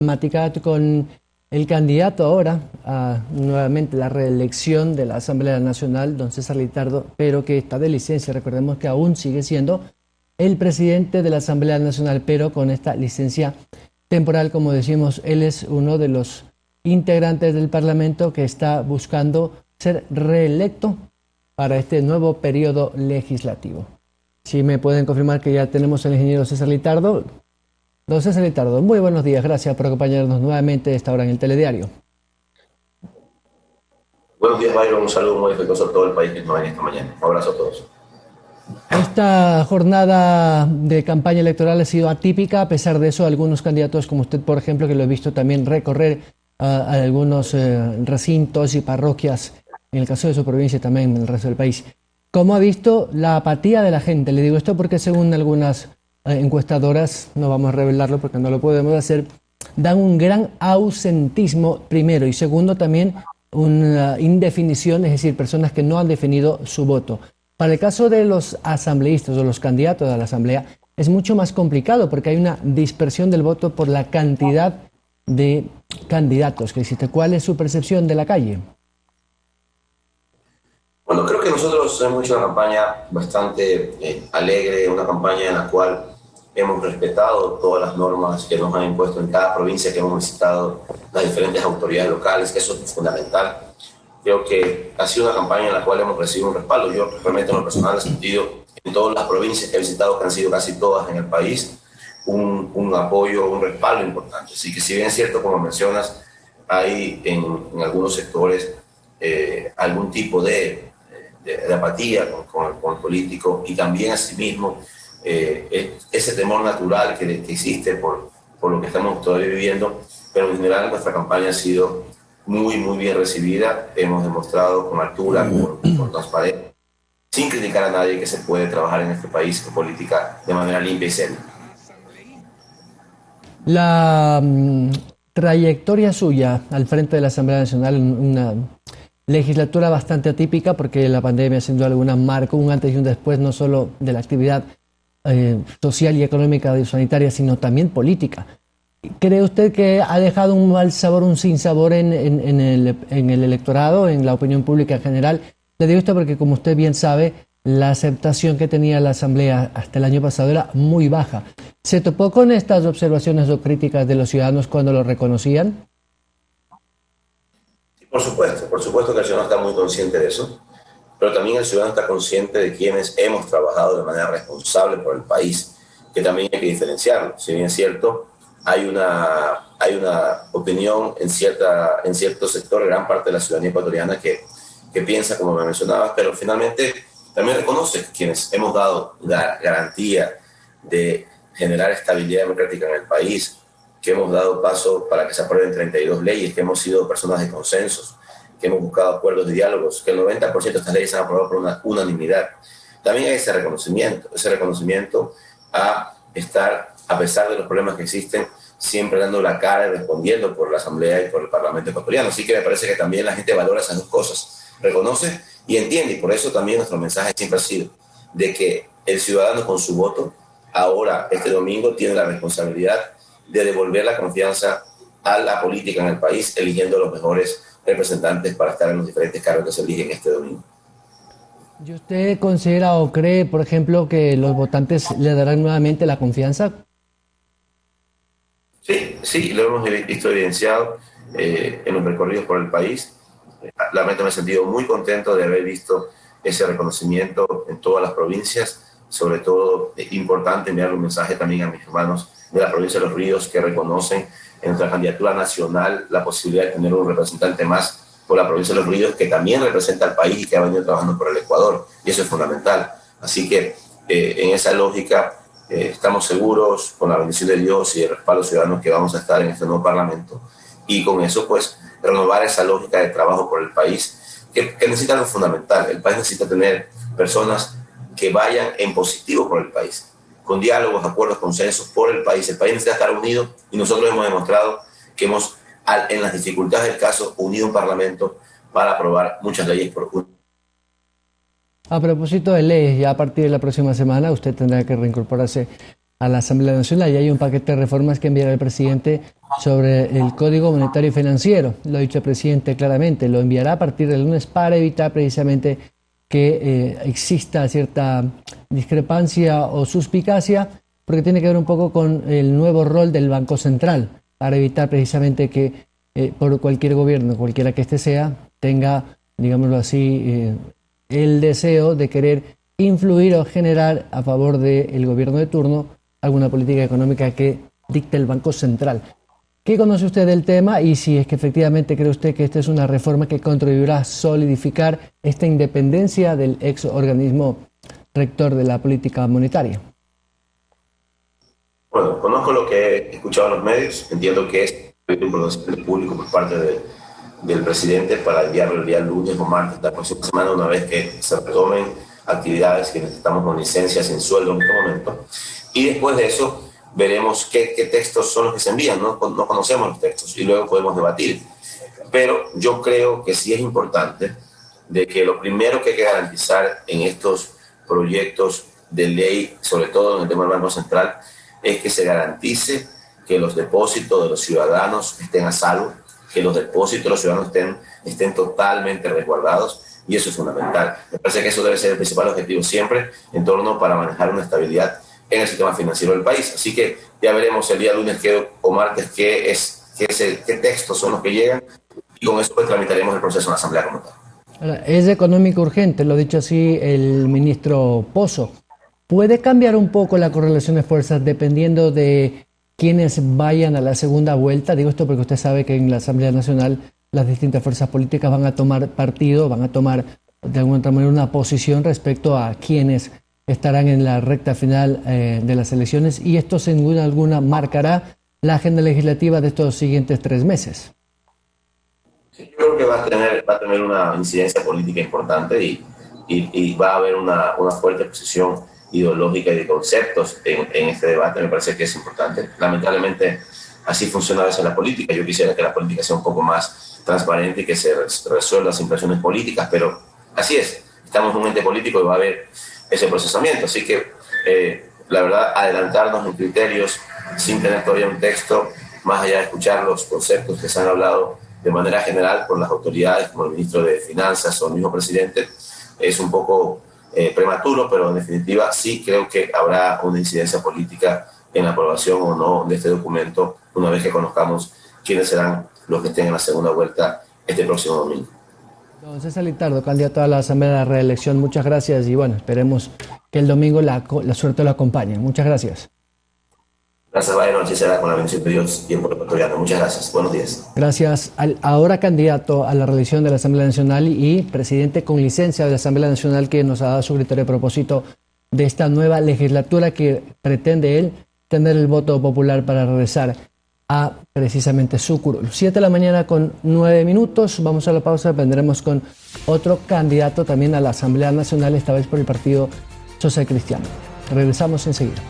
temática con el candidato ahora a nuevamente la reelección de la Asamblea Nacional, don César Lizardo, pero que está de licencia. Recordemos que aún sigue siendo el presidente de la Asamblea Nacional, pero con esta licencia temporal, como decimos. Él es uno de los integrantes del Parlamento que está buscando ser reelecto para este nuevo periodo legislativo. Si me pueden confirmar que ya tenemos al ingeniero César Lizardo. Don César Lizardo, muy buenos días. Gracias por acompañarnos nuevamente a esta hora en el Telediario. Buenos días, Byron. Un saludo muy afectuoso a todo el país que nos ven esta mañana. Un abrazo a todos. Esta jornada de campaña electoral ha sido atípica. A pesar de eso, algunos candidatos, como usted, por ejemplo, que lo he visto también recorrer a algunos recintos y parroquias, en el caso de su provincia y también en el resto del país. ¿Cómo ha visto la apatía de la gente? Le digo esto porque según algunas encuestadoras, no vamos a revelarlo porque no lo podemos hacer, dan un gran ausentismo primero y segundo también una indefinición, es decir, personas que no han definido su voto. Para el caso de los asambleístas o los candidatos a la asamblea es mucho más complicado porque hay una dispersión del voto por la cantidad de candidatos que existe. ¿Cuál es su percepción de la calle? Bueno, creo que nosotros hemos hecho una campaña bastante alegre, una campaña en la cual hemos respetado todas las normas que nos han impuesto en cada provincia que hemos visitado, las diferentes autoridades locales, que eso es fundamental. Creo que ha sido una campaña en la cual hemos recibido un respaldo. Yo realmente en lo personal he sentido en todas las provincias que he visitado, que han sido casi todas en el país, un apoyo, un respaldo importante. Así que si bien es cierto, como mencionas, hay en algunos sectores algún tipo de apatía con el político y también asimismo ese temor natural que existe por lo que estamos todavía viviendo, pero en general nuestra campaña ha sido muy bien recibida. Hemos demostrado con altura, con transparencia, sin criticar a nadie, que se puede trabajar en este país con política de manera limpia y seria. La trayectoria suya al frente de la Asamblea Nacional, una legislatura bastante atípica porque la pandemia sin duda alguna marcó un antes y un después no solo de la actividad social y económica y sanitaria, sino también política. ¿Cree usted que ha dejado un mal sabor, un sinsabor en el electorado, en la opinión pública en general? Le digo esto porque, como usted bien sabe, la aceptación que tenía la Asamblea hasta el año pasado era muy baja. ¿Se topó con estas observaciones o críticas de los ciudadanos cuando lo reconocían? Por supuesto que el ciudadano está muy consciente de eso, pero también el ciudadano está consciente de quienes hemos trabajado de manera responsable por el país, que también hay que diferenciarlo. Si bien es cierto, hay una opinión en cierto sector, gran parte de la ciudadanía ecuatoriana que piensa como me mencionabas, pero finalmente también reconoce quienes hemos dado la garantía de generar estabilidad democrática en el país, que hemos dado paso para que se aprueben 32 leyes, que hemos sido personas de consensos, que hemos buscado acuerdos y diálogos, que el 90% de estas leyes se han aprobado por una unanimidad. También hay ese reconocimiento a estar, a pesar de los problemas que existen, siempre dando la cara y respondiendo por la Asamblea y por el Parlamento ecuatoriano. Así que me parece que también la gente valora esas dos cosas, reconoce y entiende, y por eso también nuestro mensaje siempre ha sido de que el ciudadano con su voto, ahora, este domingo, tiene la responsabilidad de devolver la confianza a la política en el país, eligiendo los mejores representantes para estar en los diferentes cargos que se eligen este domingo. ¿Y usted considera o cree, por ejemplo, que los votantes le darán nuevamente la confianza? Sí, lo hemos visto evidenciado en los recorridos por el país. Realmente me he sentido muy contento de haber visto ese reconocimiento en todas las provincias. Sobre todo, importante enviar un mensaje también a mis hermanos de la provincia de Los Ríos, que reconocen en nuestra candidatura nacional la posibilidad de tener un representante más por la provincia de Los Ríos, que también representa al país y que ha venido trabajando por el Ecuador, y eso es fundamental. Así que en esa lógica estamos seguros, con la bendición de Dios y el respaldo ciudadano, que vamos a estar en este nuevo Parlamento, y con eso pues renovar esa lógica de trabajo por el país, que necesita algo fundamental. El país necesita tener personas que vayan en positivo por el país, con diálogos, acuerdos, consensos por el país. El país necesita estar unido y nosotros hemos demostrado que hemos, en las dificultades del caso, unido un Parlamento para aprobar muchas leyes por un. A propósito de leyes, ya a partir de la próxima semana usted tendrá que reincorporarse a la Asamblea Nacional y hay un paquete de reformas que enviará el presidente sobre el Código Monetario y Financiero. Lo ha dicho el presidente claramente, lo enviará a partir del lunes para evitar precisamente que exista cierta discrepancia o suspicacia, porque tiene que ver un poco con el nuevo rol del Banco Central, para evitar precisamente que por cualquier gobierno, cualquiera que este sea, tenga, digámoslo así, el deseo de querer influir o generar a favor del gobierno de turno alguna política económica que dicte el Banco Central. ¿Qué conoce usted del tema y si es que efectivamente cree usted que esta es una reforma que contribuirá a solidificar esta independencia del ex organismo rector de la política monetaria? Bueno, conozco lo que he escuchado en los medios, entiendo que es un pronunciamiento público por parte del presidente para enviarlo el día lunes o martes de la próxima semana, una vez que se retomen actividades que necesitamos con licencias sin sueldo en este momento. Y después de eso veremos qué textos son los que se envían, no conocemos los textos y luego podemos debatir. Pero yo creo que sí es importante de que lo primero que hay que garantizar en estos proyectos de ley, sobre todo en el tema del Banco Central, es que se garantice que los depósitos de los ciudadanos estén a salvo, que los depósitos de los ciudadanos estén totalmente resguardados, y eso es fundamental. Me parece que eso debe ser el principal objetivo siempre en torno para manejar una estabilidad en el sistema financiero del país. Así que ya veremos el día lunes o martes qué textos son los que llegan, y con eso pues tramitaremos el proceso en la Asamblea como tal. Es económico urgente, lo ha dicho así el ministro Pozo. ¿Puede cambiar un poco la correlación de fuerzas dependiendo de quienes vayan a la segunda vuelta? Digo esto porque usted sabe que en la Asamblea Nacional las distintas fuerzas políticas van a tomar partido, van a tomar de alguna otra manera una posición respecto a quienes estarán en la recta final de las elecciones, y esto sin duda alguna marcará la agenda legislativa de estos siguientes 3 meses. Sí, yo creo que va a tener una incidencia política importante y va a haber una fuerte posición ideológica y de conceptos en este debate. Me parece que es importante. Lamentablemente así funciona a veces la política. Yo quisiera que la política sea un poco más transparente y que se resuelvan las impresiones políticas, pero así es. Estamos en un ente político y va a haber ese procesamiento. Así que, la verdad, adelantarnos en criterios sin tener todavía un texto, más allá de escuchar los conceptos que se han hablado de manera general por las autoridades, como el ministro de Finanzas o el mismo presidente, es un poco prematuro, pero en definitiva sí creo que habrá una incidencia política en la aprobación o no de este documento una vez que conozcamos quiénes serán los que estén en la segunda vuelta este próximo domingo. Don César Litardo, candidato a la Asamblea de la Reelección, muchas gracias y bueno, esperemos que el domingo la suerte lo acompañe. Muchas gracias. Gracias, Byron. Así será con la bendición de Dios y el pueblo ecuatoriano. Muchas gracias. Buenos días. Gracias al ahora candidato a la reelección de la Asamblea Nacional y presidente con licencia de la Asamblea Nacional, que nos ha dado su criterio a propósito de esta nueva legislatura que pretende él tener el voto popular para regresar a precisamente su curul. 7 de la mañana con 9 minutos. Vamos a la pausa. Vendremos con otro candidato también a la Asamblea Nacional, esta vez por el Partido Social Cristiano. Regresamos enseguida.